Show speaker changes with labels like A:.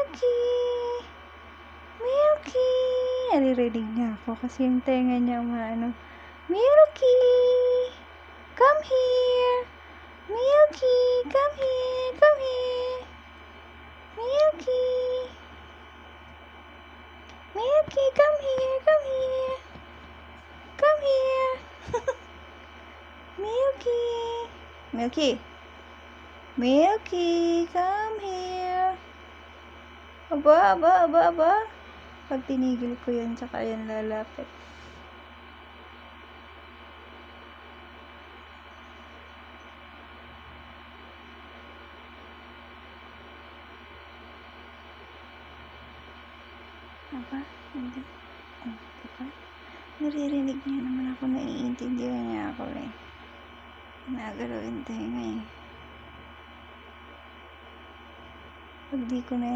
A: Milky! Milky! Naririnig niya ako kasi yung tenga niya umaano. Milky! Come here! Milky! Come here! Come here! Milky! Milky, come here! Come here! Come here! Milky! Milky! Milky, come here! Aba. Pag tinigil ko yan, tsaka yan lalapit. Aba, hindi. Diba? Naririnig niya naman ako, naiintindihan niya ako eh. Nagalaw yung tenga eh. Pag di ko na